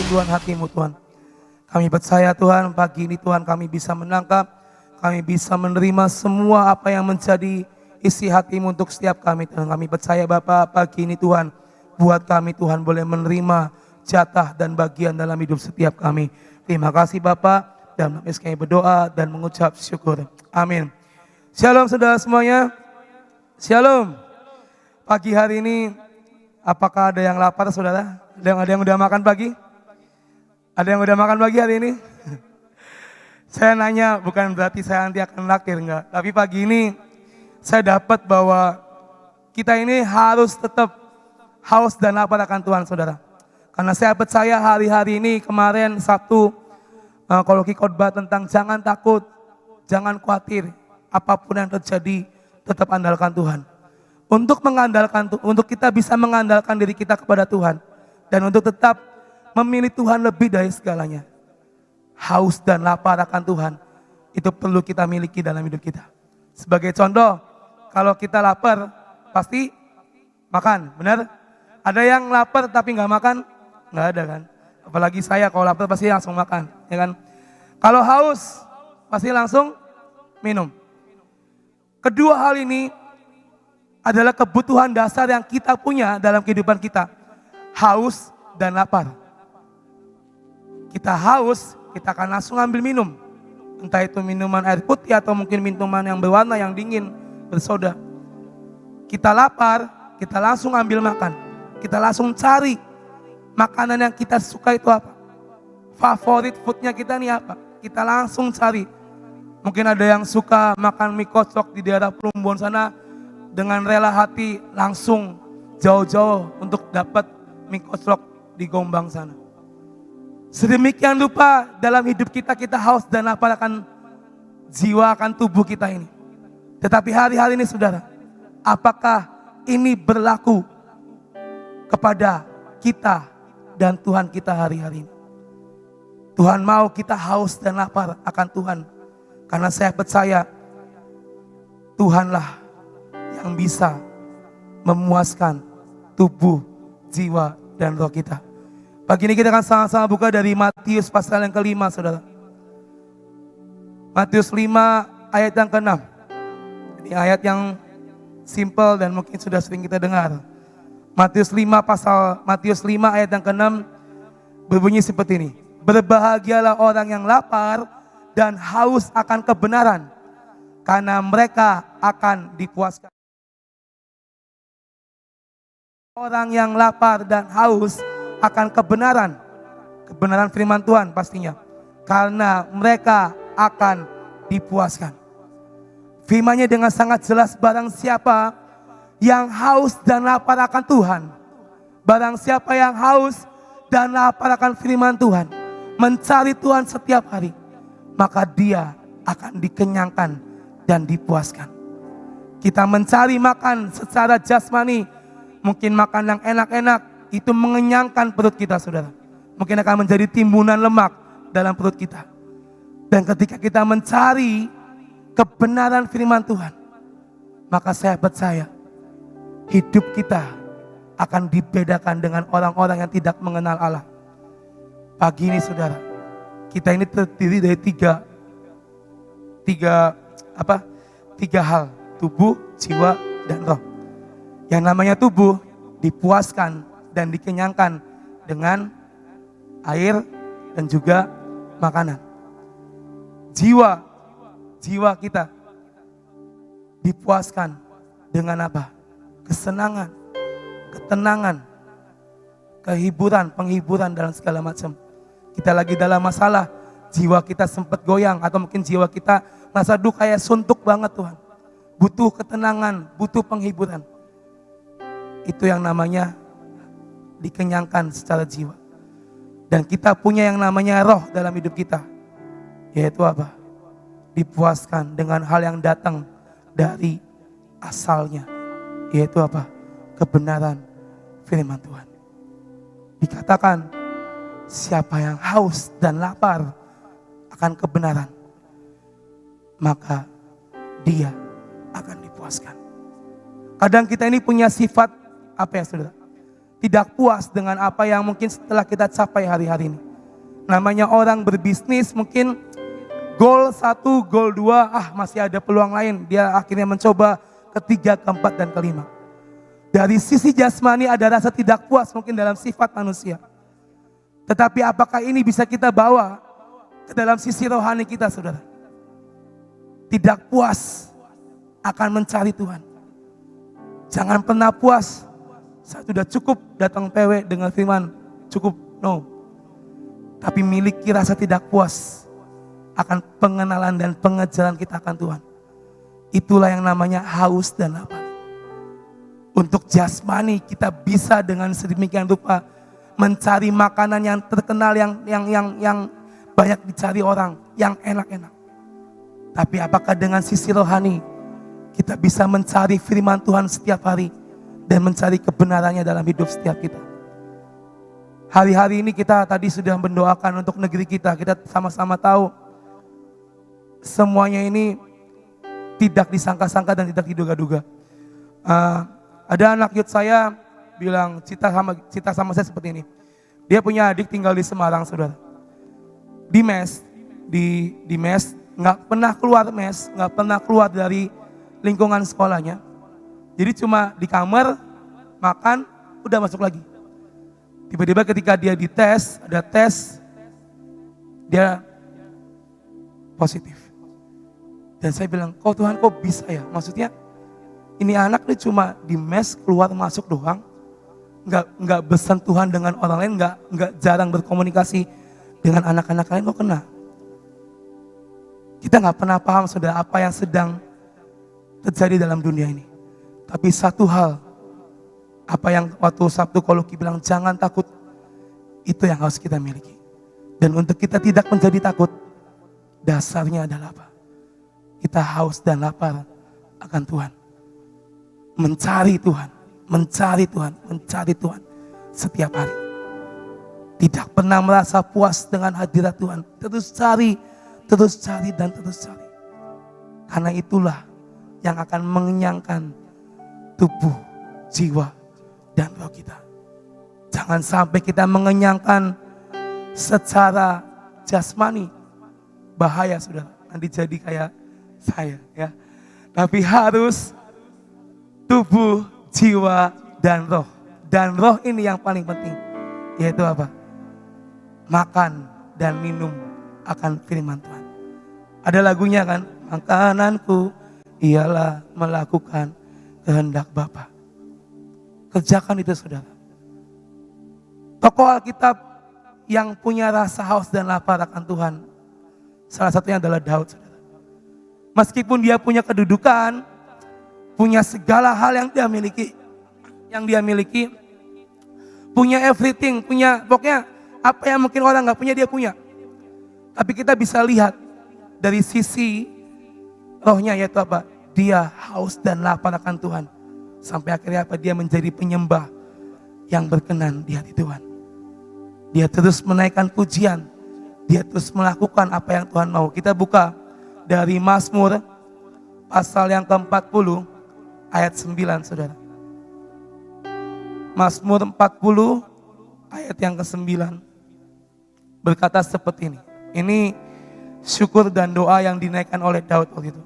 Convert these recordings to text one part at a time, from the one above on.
kerinduan hati-Mu Tuhan. Kami percaya Tuhan pagi ini Tuhan kami bisa menangkap, kami bisa menerima semua apa yang menjadi isi hati-Mu untuk setiap kami Tuhan. Kami percaya Bapa pagi ini Tuhan, buat kami Tuhan boleh menerima jatah dan bagian dalam hidup setiap kami. Terima kasih Bapa, dan kami berdoa dan mengucap syukur. Amin. Shalom saudara semuanya. Shalom. Pagi hari ini apakah ada yang lapar saudara? Ada yang udah makan pagi? Ada yang udah makan pagi hari ini? Saya nanya bukan berarti saya nanti akan naktir, enggak. Tapi pagi ini saya dapat bahwa kita ini harus tetap haus dan lapar akan Tuhan saudara. Karena saya percaya hari-hari ini kemarin Sabtu kalau khotbah tentang jangan takut, jangan khawatir, apapun yang terjadi tetap andalkan Tuhan. Untuk kita bisa mengandalkan diri kita kepada Tuhan dan untuk tetap memilih Tuhan lebih dari segalanya. Haus dan lapar akan Tuhan itu perlu kita miliki dalam hidup kita. Sebagai contoh, kalau kita lapar pasti makan, benar? Ada yang lapar tapi nggak makan? Nggak ada kan? Apalagi saya kalau lapar pasti langsung makan, ya kan? Kalau haus pasti langsung minum. Kedua hal ini adalah kebutuhan dasar yang kita punya dalam kehidupan kita. Haus dan lapar. Kita haus, kita akan langsung ambil minum. Entah itu minuman air putih atau mungkin minuman yang berwarna, yang dingin, bersoda. Kita lapar, kita langsung ambil makan. Kita langsung cari makanan yang kita suka itu apa. Favorit foodnya kita nih apa. Kita langsung cari. Mungkin ada yang suka makan mie kocok di daerah Plumbon sana. Dengan rela hati langsung jauh-jauh untuk dapat mie kocok di Gombang sana. Sedemikian rupa dalam hidup kita haus dan lapar akan jiwa, akan tubuh kita ini. Tetapi hari-hari ini saudara, apakah ini berlaku kepada kita dan Tuhan kita hari-hari ini? Tuhan mau kita haus dan lapar akan Tuhan. Karena saya percaya Tuhanlah yang bisa memuaskan tubuh, jiwa, dan roh kita. Pagi ini kita akan sama-sama buka dari Matius pasal yang ke-5 saudara. Matius 5 ayat yang ke-6. Ini ayat yang simple dan mungkin sudah sering kita dengar. Matius 5 ayat yang ke-6 berbunyi seperti ini. Berbahagialah orang yang lapar dan haus akan kebenaran, karena mereka akan dipuaskan. Orang yang lapar dan haus akan kebenaran firman Tuhan pastinya, karena mereka akan dipuaskan. Firman-Nya dengan sangat jelas, barang siapa yang haus dan lapar akan Tuhan, barang siapa yang haus dan lapar akan firman Tuhan, mencari Tuhan setiap hari, maka dia akan dikenyangkan dan dipuaskan. Kita mencari makan secara jasmani, mungkin makan yang enak-enak, itu mengenyangkan perut kita saudara. Mungkin akan menjadi timbunan lemak dalam perut kita. Dan ketika kita mencari kebenaran firman Tuhan, maka saya percaya hidup kita akan dibedakan dengan orang-orang yang tidak mengenal Allah. Pagi ini saudara, kita ini terdiri dari tiga hal. Tubuh, jiwa, dan roh. Yang namanya tubuh dipuaskan dan dikenyangkan dengan air dan juga makanan. Jiwa kita dipuaskan dengan apa? Kesenangan, ketenangan, penghiburan dalam segala macam. Kita lagi dalam masalah, jiwa kita sempat goyang atau mungkin jiwa kita merasa kayak suntuk banget Tuhan. Butuh ketenangan, butuh penghiburan. Itu yang namanya dikenyangkan secara jiwa. Dan kita punya yang namanya roh dalam hidup kita. Yaitu apa? Dipuaskan dengan hal yang datang dari asalnya. Yaitu apa? Kebenaran firman Tuhan. Dikatakan siapa yang haus dan lapar akan kebenaran, maka dia akan dipuaskan. Kadang kita ini punya sifat apa ya saudara? tidak puas dengan apa yang mungkin setelah kita capai hari-hari ini. Namanya orang berbisnis mungkin goal 1, goal 2, masih ada peluang lain. Dia akhirnya mencoba ketiga, keempat, dan kelima. Dari sisi jasmani ada rasa tidak puas mungkin dalam sifat manusia. Tetapi apakah ini bisa kita bawa ke dalam sisi rohani kita, saudara? Tidak puas akan mencari Tuhan. Jangan pernah puas. Saya sudah cukup datang PW dengan firman, cukup, no. Tapi miliki rasa tidak puas akan pengenalan dan pengejaran kita akan Tuhan. Itulah yang namanya haus dan lapar. Untuk jasmani kita bisa dengan sedemikian rupa mencari makanan yang terkenal, yang banyak dicari orang, yang enak-enak. Tapi apakah dengan sisi rohani kita bisa mencari firman Tuhan setiap hari dan mencari kebenarannya dalam hidup setiap kita? Hari-hari ini kita tadi sudah mendoakan untuk negeri kita. Kita sama-sama tahu semuanya ini tidak disangka-sangka dan tidak diduga-duga. Ada anak youth saya bilang cita sama saya seperti ini. Dia punya adik tinggal di Semarang, saudara. Di mes, nggak pernah keluar mes, nggak pernah keluar dari lingkungan sekolahnya. Jadi cuma di kamar, makan, udah masuk lagi. Tiba-tiba ketika dia dites, ada tes, dia positif. Dan saya bilang, kok Tuhan kok bisa ya? Maksudnya ini anak nih cuma di mes keluar masuk doang, nggak bersentuhan dengan orang lain, nggak jarang berkomunikasi dengan anak-anak lain, kok kena? Kita nggak pernah paham saudara apa yang sedang terjadi dalam dunia ini. Tapi satu hal, apa yang waktu Sabtu Koloki bilang, jangan takut, itu yang harus kita miliki. Dan untuk kita tidak menjadi takut, dasarnya adalah apa? Kita haus dan lapar akan Tuhan. Mencari Tuhan, mencari Tuhan, mencari Tuhan setiap hari. Tidak pernah merasa puas dengan hadirat Tuhan. Terus cari dan terus cari. Karena itulah yang akan mengenyangkan tubuh, jiwa, dan roh kita. Jangan sampai kita mengenyangkan secara jasmani. Bahaya saudara, nanti jadi kayak saya ya. Tapi harus tubuh, jiwa, dan roh. Dan roh ini yang paling penting. Yaitu apa? Makan dan minum akan firman Tuhan. Ada lagunya kan? Makananku ialah melakukan kehendak Bapa. Kerjakan itu saudara. Tokoh Alkitab yang punya rasa haus dan lapar akan Tuhan, salah satunya adalah Daud saudara. Meskipun dia punya kedudukan, punya segala hal yang dia miliki, punya everything, punya pokoknya apa yang mungkin orang gak punya dia punya. Tapi kita bisa lihat dari sisi rohnya, yaitu apa? Dia haus dan lapar akan Tuhan. Sampai akhirnya apa? Dia menjadi penyembah yang berkenan di hati Tuhan. Dia terus menaikkan pujian. Dia terus melakukan apa yang Tuhan mau. Kita buka dari Mazmur pasal yang ke-40 ayat 9 saudara. Mazmur 40 ayat yang ke-9 berkata seperti ini. Ini syukur dan doa yang dinaikkan oleh Daud waktu itu.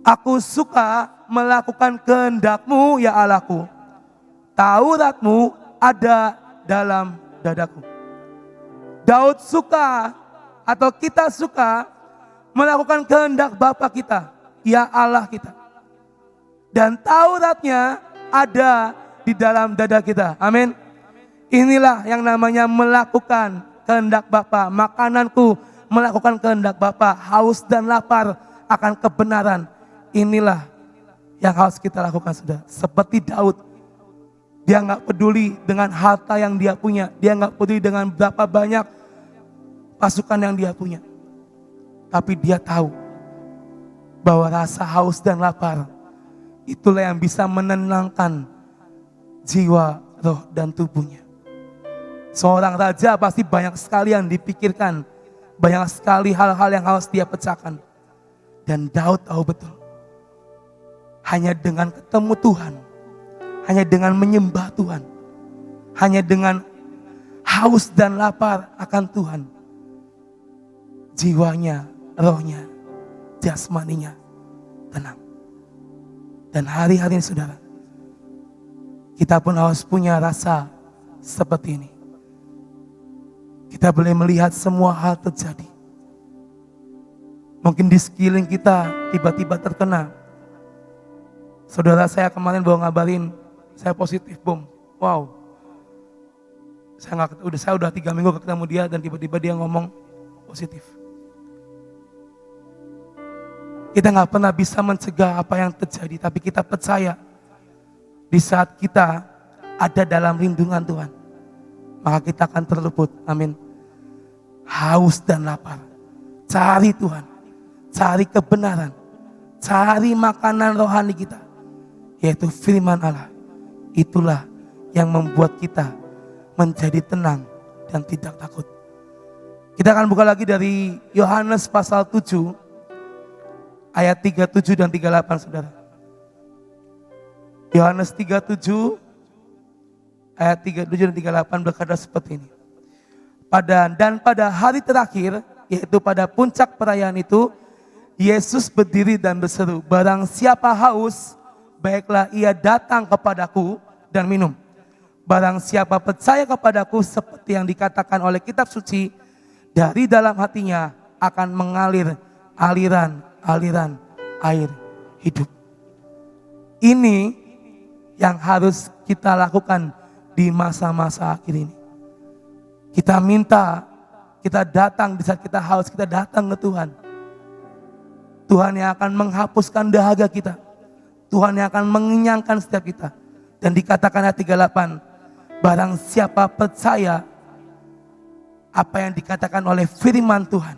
Aku suka melakukan kehendak-Mu ya Allahku. Taurat-Mu ada dalam dadaku. Daud suka atau kita suka melakukan kehendak Bapa kita, ya Allah kita. Dan Tauratnya ada di dalam dada kita. Amin. Inilah yang namanya melakukan kehendak Bapa. Makananku melakukan kehendak Bapa. Haus dan lapar akan kebenaran. Inilah yang harus kita lakukan saudara. Seperti Daud. Dia gak peduli dengan harta yang dia punya. Dia gak peduli dengan berapa banyak pasukan yang dia punya. Tapi dia tahu bahwa rasa haus dan lapar itulah yang bisa menenangkan jiwa, roh, dan tubuhnya. Seorang raja pasti banyak sekali yang dipikirkan. Banyak sekali hal-hal yang harus dia pecahkan. Dan Daud tahu betul. Hanya dengan ketemu Tuhan, hanya dengan menyembah Tuhan, hanya dengan haus dan lapar akan Tuhan, jiwanya, rohnya, jasmaninya tenang. Dan hari-hari ini saudara, kita pun harus punya rasa seperti ini. Kita boleh melihat semua hal terjadi. Mungkin di sekeliling kita tiba-tiba terkena. Saudara saya kemarin baru ngabarin, saya positif, boom. Wow. Saya udah 3 minggu ketemu dia dan tiba-tiba dia ngomong positif. Kita gak pernah bisa mencegah apa yang terjadi, tapi kita percaya di saat kita ada dalam lindungan Tuhan, maka kita akan terluput. Amin. Haus dan lapar, cari Tuhan, cari kebenaran, cari makanan rohani kita, yaitu firman Allah. Itulah yang membuat kita menjadi tenang dan tidak takut. Kita akan buka lagi dari Yohanes pasal 7 ayat 37 dan 38 saudara. Yohanes 37 ayat 37 dan 38 berkata seperti ini. Pada hari terakhir, yaitu pada puncak perayaan itu, Yesus berdiri dan berseru, barang siapa haus, baiklah ia datang kepadaku dan minum. Barang siapa percaya kepadaku, seperti yang dikatakan oleh kitab suci, dari dalam hatinya akan mengalir aliran air hidup. Ini yang harus kita lakukan di masa-masa akhir ini. Kita minta, kita datang di saat kita haus, kita datang ke Tuhan. Tuhan yang akan menghapuskan dahaga kita. Tuhan yang akan mengenyangkan setiap kita. Dan dikatakan ayat 38, barang siapa percaya apa yang dikatakan oleh firman Tuhan,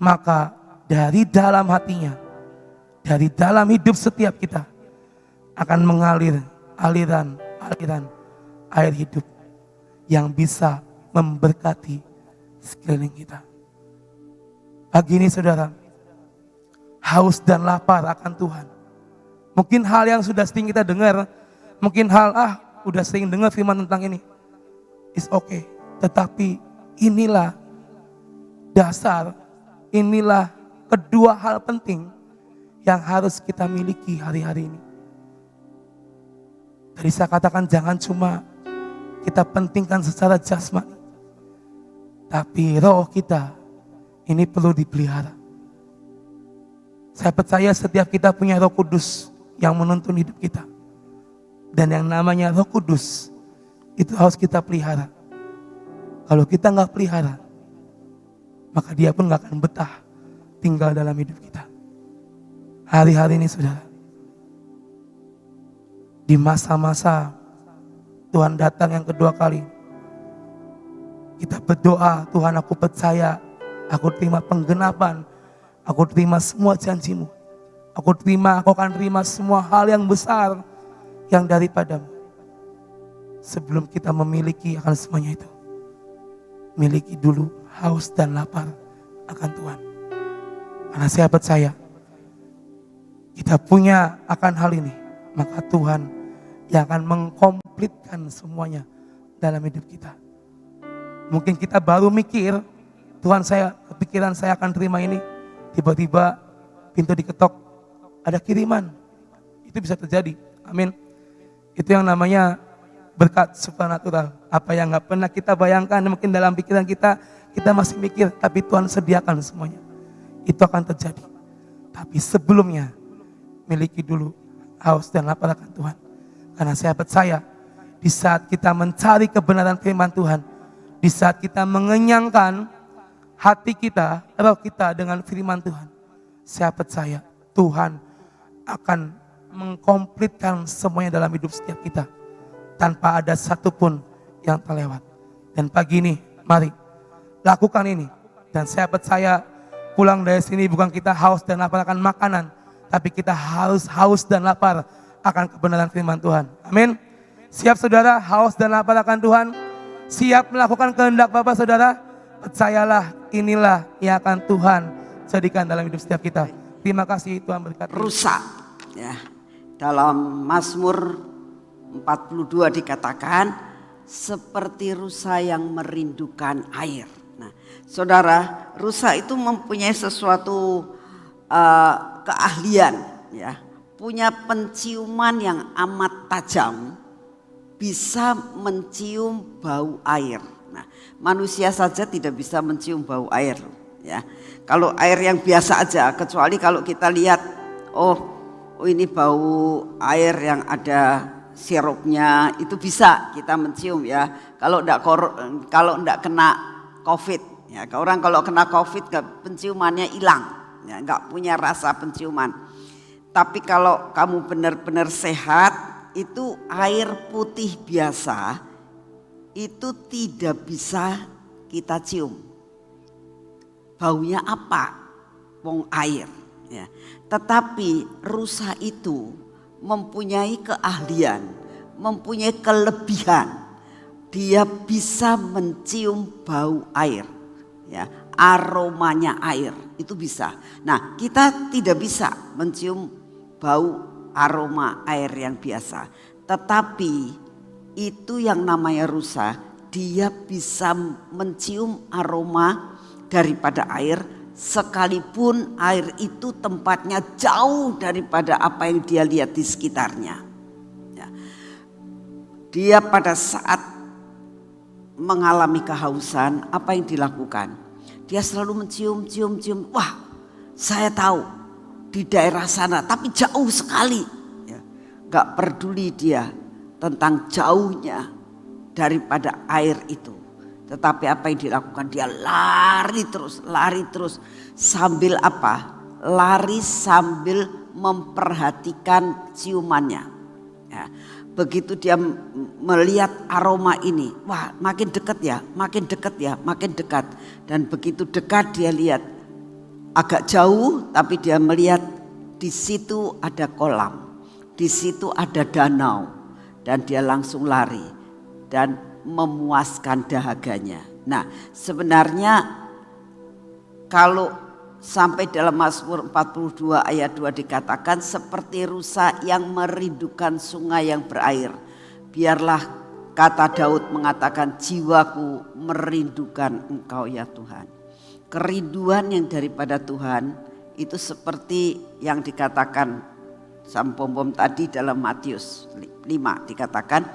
maka dari dalam hatinya, dari dalam hidup setiap kita akan mengalir aliran air hidup yang bisa memberkati sekeliling kita. Pagi ini saudara, haus dan lapar akan Tuhan. Mungkin hal yang sudah sering kita dengar, mungkin hal udah sering dengar firman tentang ini, it's okay. Tetapi inilah dasar, inilah kedua hal penting yang harus kita miliki hari-hari ini. Tadi saya katakan jangan cuma kita pentingkan secara jasmani, tapi roh kita ini perlu dipelihara. Saya percaya setiap kita punya Roh Kudus yang menuntun hidup kita. Dan yang namanya Roh Kudus itu harus kita pelihara. Kalau kita nggak pelihara, maka dia pun nggak akan betah tinggal dalam hidup kita. Hari-hari ini saudara, di masa-masa Tuhan datang yang kedua kali, kita berdoa, Tuhan aku percaya, aku terima penggenapan, aku terima semua janjimu, aku akan terima semua hal yang besar yang daripadamu. Sebelum kita memiliki akan semuanya itu, miliki dulu haus dan lapar akan Tuhan. Karena saya percaya kita punya akan hal ini, maka Tuhan yang akan mengkomplitkan semuanya dalam hidup kita. Mungkin kita baru mikir, Tuhan kepikiran saya akan terima ini, tiba-tiba pintu diketok, ada kiriman. Itu bisa terjadi, amin. Itu yang namanya berkat supernatural. Apa yang gak pernah kita bayangkan, mungkin dalam pikiran kita masih mikir, tapi Tuhan sediakan semuanya. Itu akan terjadi. Tapi sebelumnya, miliki dulu haus dan lapar akan Tuhan. Karena saya percaya, di saat kita mencari kebenaran firman Tuhan, di saat kita mengenyangkan hati kita, roh kita dengan firman Tuhan, saya percaya Tuhan akan mengkomplitkan semuanya dalam hidup setiap kita, tanpa ada satupun yang terlewat. Dan pagi ini, mari lakukan ini. Dan saya percaya pulang dari sini bukan kita haus dan lapar akan makanan, tapi kita harus haus dan lapar akan kebenaran firman Tuhan. Amin. Siap saudara, haus dan lapar akan Tuhan? Siap melakukan kehendak Bapa saudara? Percayalah, inilah yang akan Tuhan jadikan dalam hidup setiap kita. Terima kasih, Tuhan berkati. Rusak ya. Dalam Mazmur 42 dikatakan, seperti rusa yang merindukan air. Nah, saudara, rusa itu mempunyai sesuatu keahlian, ya, punya penciuman yang amat tajam, bisa mencium bau air. Nah, manusia saja tidak bisa mencium bau air, ya. Kalau air yang biasa aja, kecuali kalau kita lihat, oh ini bau air yang ada sirupnya, itu bisa kita mencium, ya. Kalau enggak kena COVID, ya. Orang kalau kena COVID penciumannya hilang, ya, enggak punya rasa penciuman. Tapi kalau kamu benar-benar sehat, itu air putih biasa itu tidak bisa kita cium. Baunya apa? Wong air, ya. Tetapi rusa itu mempunyai keahlian, mempunyai kelebihan. Dia bisa mencium bau air, ya, aromanya air itu bisa. Nah, kita tidak bisa mencium bau aroma air yang biasa. Tetapi itu yang namanya rusa, dia bisa mencium aroma daripada air sekalipun air itu tempatnya jauh daripada apa yang dia lihat di sekitarnya. Ya. Dia pada saat mengalami kehausan, apa yang dilakukan? Dia selalu mencium. Wah, saya tahu di daerah sana, tapi jauh sekali. Ya. Gak peduli dia tentang jauhnya daripada air itu. Tetapi apa yang dilakukan? Dia lari terus. Sambil apa? Lari sambil memperhatikan ciumannya. Ya. Begitu dia melihat aroma ini, wah makin dekat. Dan begitu dekat dia lihat, agak jauh tapi dia melihat di situ ada kolam, di situ ada danau. Dan dia langsung lari dan memuaskan dahaganya. Nah, sebenarnya kalau sampai dalam Mazmur 42 ayat 2 dikatakan seperti rusa yang merindukan sungai yang berair. Biarlah kata Daud mengatakan jiwaku merindukan Engkau ya Tuhan. Kerinduan yang daripada Tuhan itu seperti yang dikatakan Sampom tadi dalam Matius 5 dikatakan,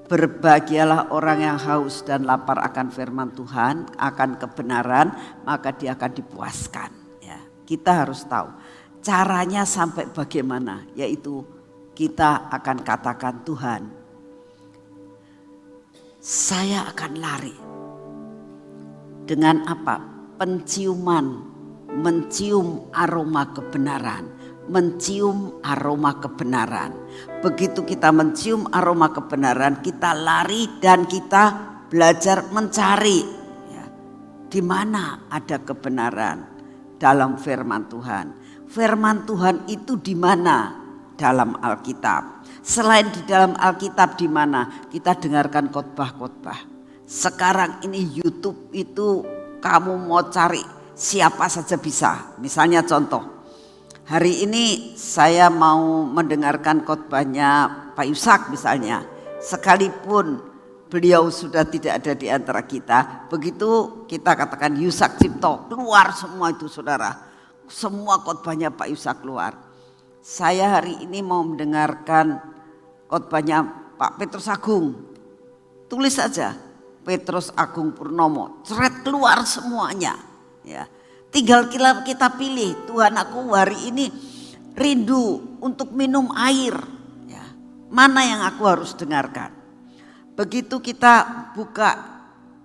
berbahagialah orang yang haus dan lapar akan firman Tuhan, akan kebenaran, maka dia akan dipuaskan. Ya, kita harus tahu caranya sampai bagaimana, yaitu kita akan katakan, Tuhan, saya akan lari dengan apa? Mencium aroma kebenaran. Mencium aroma kebenaran. Begitu kita mencium aroma kebenaran, kita lari dan kita belajar mencari, ya, di mana ada kebenaran dalam firman Tuhan. Firman Tuhan itu di mana? Dalam Alkitab. Selain di dalam Alkitab di mana? Kita dengarkan khotbah-khotbah. Sekarang ini YouTube itu kamu mau cari siapa saja bisa. Misalnya contoh, hari ini saya mau mendengarkan khotbahnya Pak Yusak misalnya. Sekalipun beliau sudah tidak ada di antara kita, begitu kita katakan Yusak Cipto, keluar semua itu saudara. Semua khotbahnya Pak Yusak keluar. Saya hari ini mau mendengarkan khotbahnya Pak Petrus Agung. Tulis saja Petrus Agung Purnomo, ceret keluar semuanya, ya. Tinggal kita pilih, Tuhan aku hari ini rindu untuk minum air. Ya, mana yang aku harus dengarkan. Begitu kita buka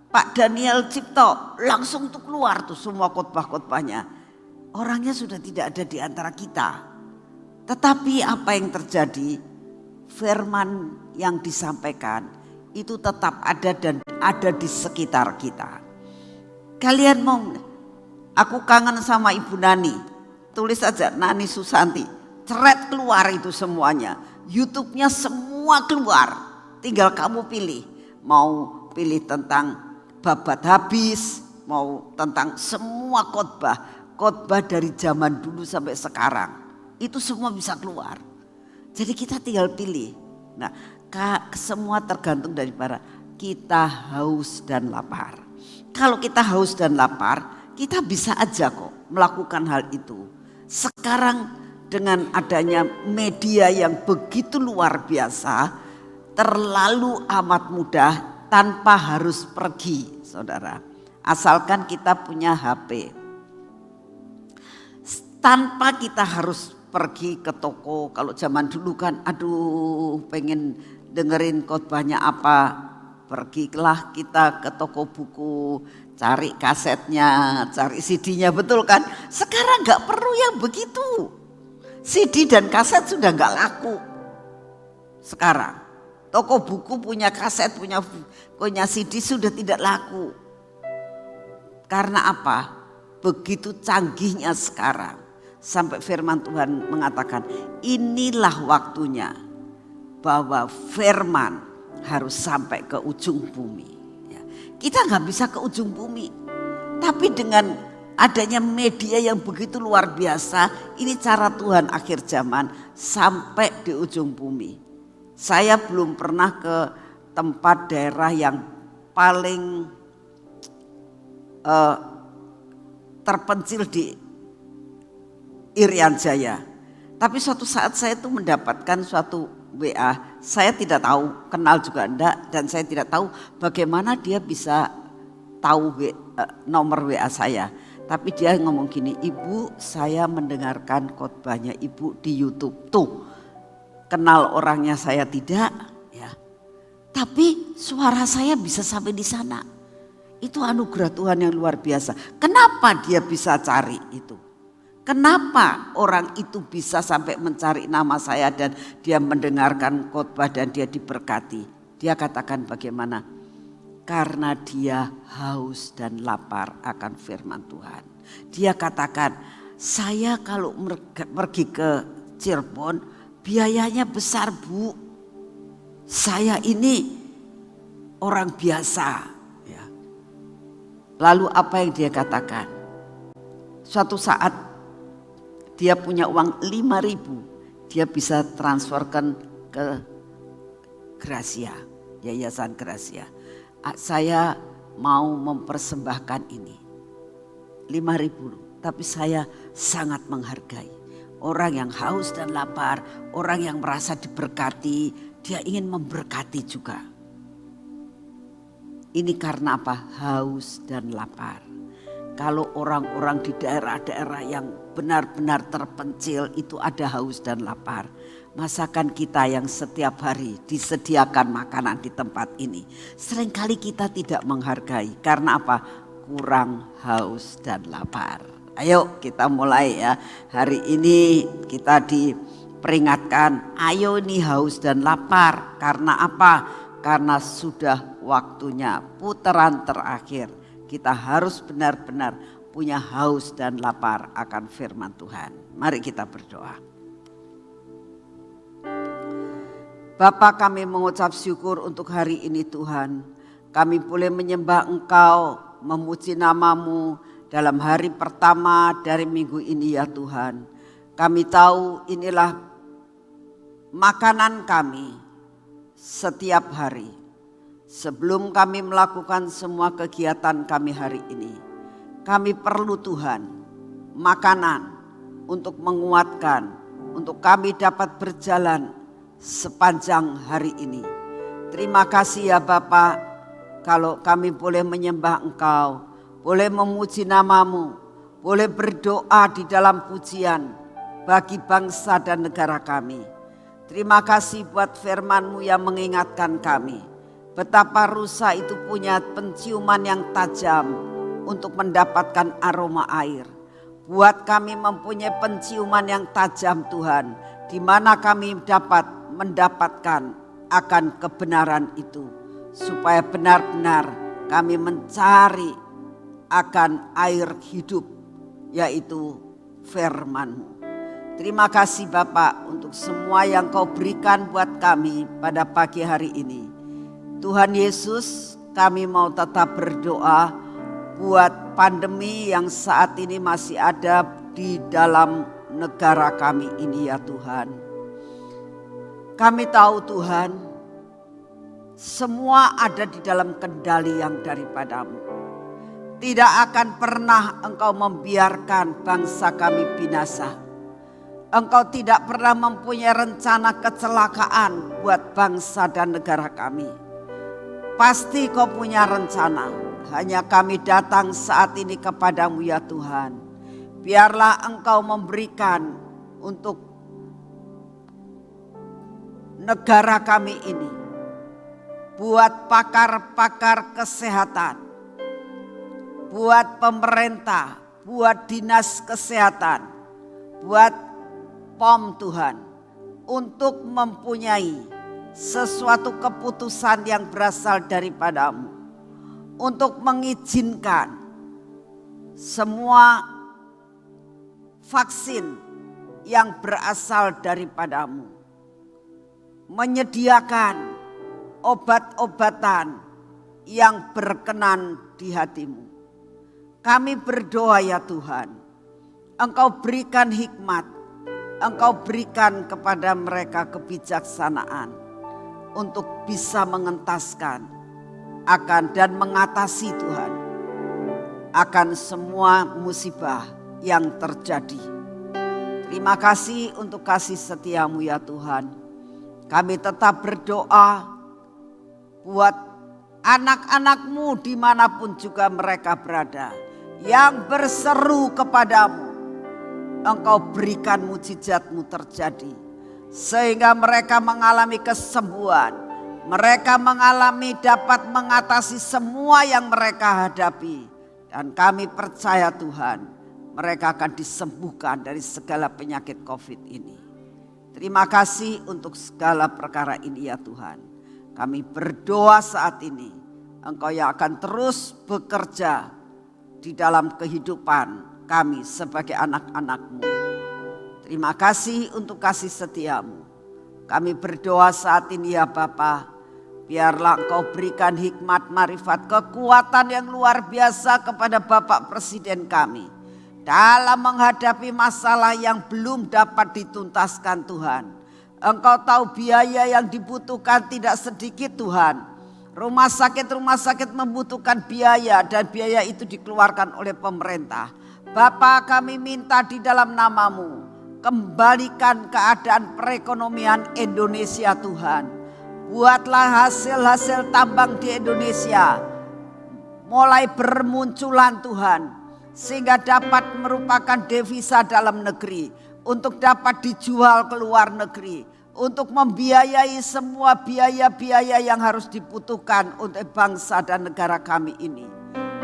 Pak Daniel Cipto, langsung tuh keluar tuh semua khotbah-khotbahnya. Orangnya sudah tidak ada di antara kita. Tetapi apa yang terjadi? Firman yang disampaikan itu tetap ada dan ada di sekitar kita. Kalian mau... Aku kangen sama Ibu Nani. Tulis aja Nani Susanti. Ceret keluar itu semuanya. YouTube-nya semua keluar. Tinggal kamu pilih. Mau pilih tentang babat habis. Mau tentang semua khotbah. Khotbah dari zaman dulu sampai sekarang. Itu semua bisa keluar. Jadi kita tinggal pilih. Nah, semua tergantung daripada kita haus dan lapar. Kalau kita haus dan lapar, kita bisa aja kok melakukan hal itu. Sekarang dengan adanya media yang begitu luar biasa, terlalu amat mudah tanpa harus pergi, saudara. Asalkan kita punya HP. Tanpa kita harus pergi ke toko. Kalau zaman dulu kan aduh pengen dengerin khotbahnya apa. Pergilah kita ke toko buku, cari kasetnya, cari CD-nya, betul kan? Sekarang gak perlu yang begitu. CD dan kaset sudah gak laku. Sekarang toko buku punya kaset, punya CD sudah tidak laku. Karena apa? Begitu canggihnya sekarang. Sampai firman Tuhan mengatakan inilah waktunya bahwa firman harus sampai ke ujung bumi. Ya, kita gak bisa ke ujung bumi. Tapi dengan adanya media yang begitu luar biasa, ini cara Tuhan akhir zaman sampai di ujung bumi. Saya belum pernah ke tempat daerah yang paling terpencil di Irian Jaya. Tapi suatu saat saya tuh mendapatkan suatu WA. Saya tidak tahu, kenal juga enggak, dan saya tidak tahu bagaimana dia bisa tahu nomor WA saya. Tapi dia ngomong gini, "Ibu, saya mendengarkan khotbahnya Ibu di YouTube." Tuh, kenal orangnya saya tidak, ya. Tapi suara saya bisa sampai di sana. Itu anugerah Tuhan yang luar biasa. Kenapa dia bisa cari itu? Kenapa orang itu bisa sampai mencari nama saya dan dia mendengarkan khotbah dan dia diberkati? Dia katakan bagaimana? Karena dia haus dan lapar akan firman Tuhan. Dia katakan, saya kalau pergi ke Cirebon biayanya besar Bu. Saya ini orang biasa. Ya. Lalu apa yang dia katakan? Suatu saat dia punya uang 5.000, dia bisa transferkan ke Gracia, Yayasan Gracia. Saya mau mempersembahkan ini 5.000, tapi saya sangat menghargai orang yang haus dan lapar, orang yang merasa diberkati, dia ingin memberkati juga. Ini karena apa? Haus dan lapar. Kalau orang-orang di daerah-daerah yang benar-benar terpencil itu ada haus dan lapar. Masakan kita yang setiap hari disediakan makanan di tempat ini. Seringkali kita tidak menghargai. Karena apa? Kurang haus dan lapar. Ayo kita mulai ya. Hari ini kita diperingatkan. Ayo nih haus dan lapar. Karena apa? Karena sudah waktunya putaran terakhir. Kita harus benar-benar punya haus dan lapar akan firman Tuhan. Mari kita berdoa. Bapa, kami mengucap syukur untuk hari ini Tuhan. Kami boleh menyembah Engkau, memuji nama-Mu dalam hari pertama dari minggu ini ya Tuhan. Kami tahu inilah makanan kami setiap hari. Sebelum kami melakukan semua kegiatan kami hari ini, kami perlu Tuhan makanan untuk menguatkan, untuk kami dapat berjalan sepanjang hari ini. Terima kasih ya Bapa, kalau kami boleh menyembah Engkau, boleh memuji nama-Mu, boleh berdoa di dalam pujian bagi bangsa dan negara kami. Terima kasih buat firman-Mu yang mengingatkan kami. Betapa rusa itu punya penciuman yang tajam untuk mendapatkan aroma air. Buat kami mempunyai penciuman yang tajam Tuhan, di mana kami dapat mendapatkan akan kebenaran itu. Supaya benar-benar kami mencari akan air hidup, yaitu firman-Mu. Terima kasih Bapak untuk semua yang Kau berikan buat kami pada pagi hari ini. Tuhan Yesus, kami mau tetap berdoa buat pandemi yang saat ini masih ada di dalam negara kami ini ya Tuhan. Kami tahu Tuhan, semua ada di dalam kendali yang daripadamu. Tidak akan pernah Engkau membiarkan bangsa kami binasa. Engkau tidak pernah mempunyai rencana kecelakaan buat bangsa dan negara kami. Pasti Kau punya rencana. Hanya kami datang saat ini kepadamu ya Tuhan. Biarlah Engkau memberikan untuk negara kami ini. Buat pakar-pakar kesehatan, buat pemerintah, buat dinas kesehatan, buat POM Tuhan, untuk mempunyai sesuatu keputusan yang berasal daripadamu, untuk mengizinkan semua vaksin yang berasal daripadamu, menyediakan obat-obatan yang berkenan di hatimu. Kami berdoa ya Tuhan, Engkau berikan hikmat, Engkau berikan kepada mereka kebijaksanaan untuk bisa mengentaskan akan dan mengatasi Tuhan akan semua musibah yang terjadi. Terima kasih untuk kasih setiamu ya Tuhan. Kami tetap berdoa buat anak-anakmu dimanapun juga mereka berada, yang berseru kepadamu. Engkau berikan mujizatmu terjadi, sehingga mereka mengalami kesembuhan. Mereka mengalami dapat mengatasi semua yang mereka hadapi. Dan kami percaya Tuhan, mereka akan disembuhkan dari segala penyakit COVID ini. Terima kasih untuk segala perkara ini ya Tuhan. Kami berdoa saat ini, Engkau yang akan terus bekerja di dalam kehidupan kami sebagai anak-anak-Mu. Terima kasih untuk kasih setiamu. Kami berdoa saat ini ya Bapa, biarlah Engkau berikan hikmat, marifat, kekuatan yang luar biasa kepada Bapak Presiden kami dalam menghadapi masalah yang belum dapat dituntaskan Tuhan. Engkau tahu biaya yang dibutuhkan tidak sedikit Tuhan. Rumah sakit membutuhkan biaya dan biaya itu dikeluarkan oleh pemerintah. Bapa, kami minta di dalam namamu, kembalikan keadaan perekonomian Indonesia Tuhan. Buatlah hasil-hasil tambang di Indonesia mulai bermunculan Tuhan, sehingga dapat merupakan devisa dalam negeri untuk dapat dijual ke luar negeri, untuk membiayai semua biaya-biaya yang harus dibutuhkan untuk bangsa dan negara kami ini.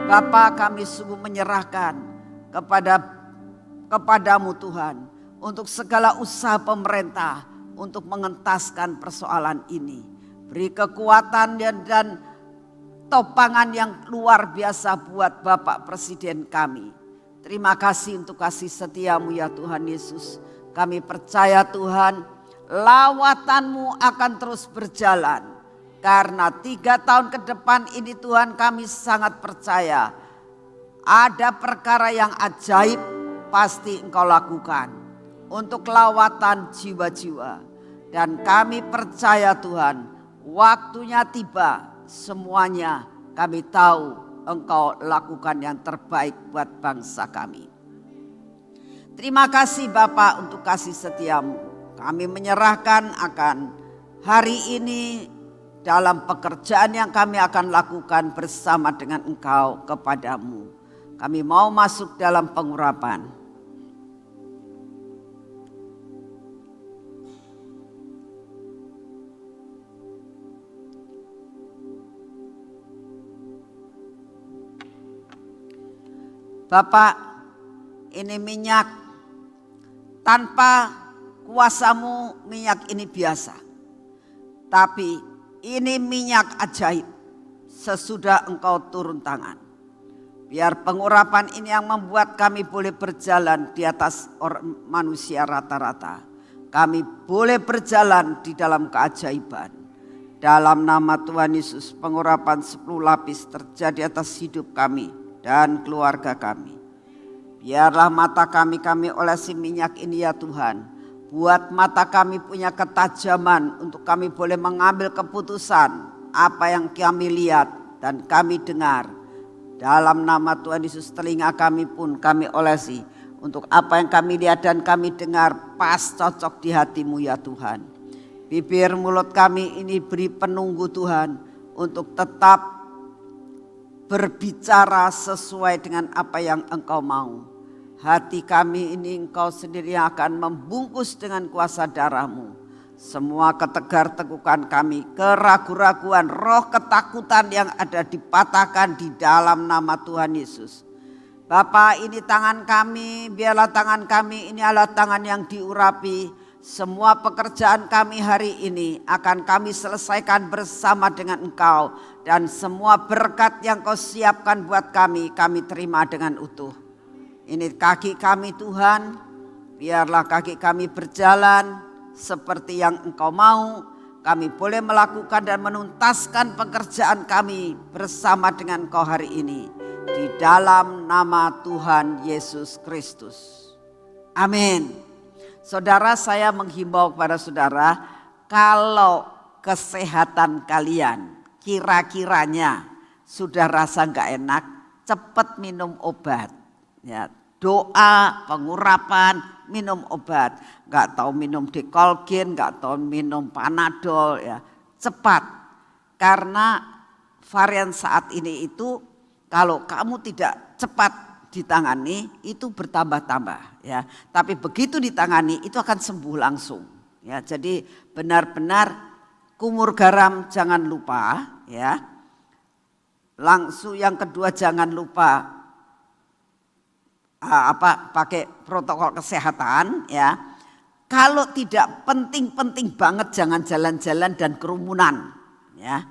Bapa, kami sungguh menyerahkan kepadamu Tuhan untuk segala usaha pemerintah untuk mengentaskan persoalan ini. Beri kekuatan dan topangan yang luar biasa buat Bapak Presiden kami. Terima kasih untuk kasih setiamu ya Tuhan Yesus. Kami percaya Tuhan, lawatanmu akan terus berjalan. Karena 3 tahun ke depan ini Tuhan, kami sangat percaya ada perkara yang ajaib pasti Engkau lakukan untuk lawatan jiwa-jiwa. Dan kami percaya Tuhan, waktunya tiba, semuanya kami tahu Engkau lakukan yang terbaik buat bangsa kami. Terima kasih Bapa untuk kasih setiamu. Kami menyerahkan akan hari ini dalam pekerjaan yang kami akan lakukan bersama dengan Engkau kepadamu. Kami mau masuk dalam pengurapan. Bapak, ini minyak, tanpa kuasamu minyak ini biasa. Tapi ini minyak ajaib sesudah Engkau turun tangan. Biar pengurapan ini yang membuat kami boleh berjalan di atas manusia rata-rata. Kami boleh berjalan di dalam keajaiban. Dalam nama Tuhan Yesus, pengurapan 10 lapis terjadi atas hidup kami dan keluarga kami. Biarlah mata kami olesi minyak ini ya Tuhan. Buat mata kami punya ketajaman untuk kami boleh mengambil keputusan apa yang kami lihat dan kami dengar. Dalam nama Tuhan Yesus, telinga kami pun kami olesi untuk apa yang kami lihat dan kami dengar pas cocok di hati-Mu ya Tuhan. Bibir mulut kami ini beri penunggu Tuhan untuk tetap berbicara sesuai dengan apa yang Engkau mau. Hati kami ini Engkau sendiri yang akan membungkus dengan kuasa darah-Mu. Semua ketegar-tegukan kami, keraguan-raguan, roh ketakutan yang ada dipatahkan di dalam nama Tuhan Yesus. Bapa, ini tangan kami, biarlah tangan kami ini adalah tangan yang diurapi. Semua pekerjaan kami hari ini akan kami selesaikan bersama dengan Engkau. Dan semua berkat yang Kau siapkan buat kami terima dengan utuh. Ini kaki kami Tuhan, biarlah kaki kami berjalan seperti yang Engkau mau. Kami boleh melakukan dan menuntaskan pekerjaan kami bersama dengan Engkau hari ini. Di dalam nama Tuhan Yesus Kristus. Amin. Saudara, saya menghimbau kepada saudara, kalau kesehatan kalian kira-kiranya sudah rasa gak enak, cepat minum obat. Ya, doa, pengurapan, minum obat. Gak tahu minum Decolgen, gak tahu minum Panadol, ya cepat. Karena varian saat ini itu kalau kamu tidak cepat ditangani itu bertambah-tambah, ya. Tapi begitu ditangani itu akan sembuh langsung, ya. Jadi benar-benar kumur garam jangan lupa, ya. Langsung yang kedua jangan lupa pakai protokol kesehatan, ya. Kalau tidak penting-penting banget jangan jalan-jalan dan kerumunan, ya.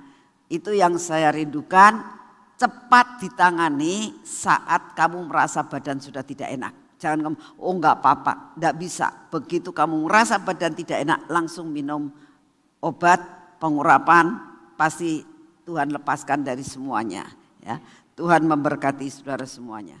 Itu yang saya rindukan. Cepat ditangani saat kamu merasa badan sudah tidak enak. Jangan kamu, oh enggak apa-apa, enggak bisa. Begitu kamu merasa badan tidak enak, langsung minum obat pengurapan, pasti Tuhan lepaskan dari semuanya, ya. Tuhan memberkati saudara semuanya.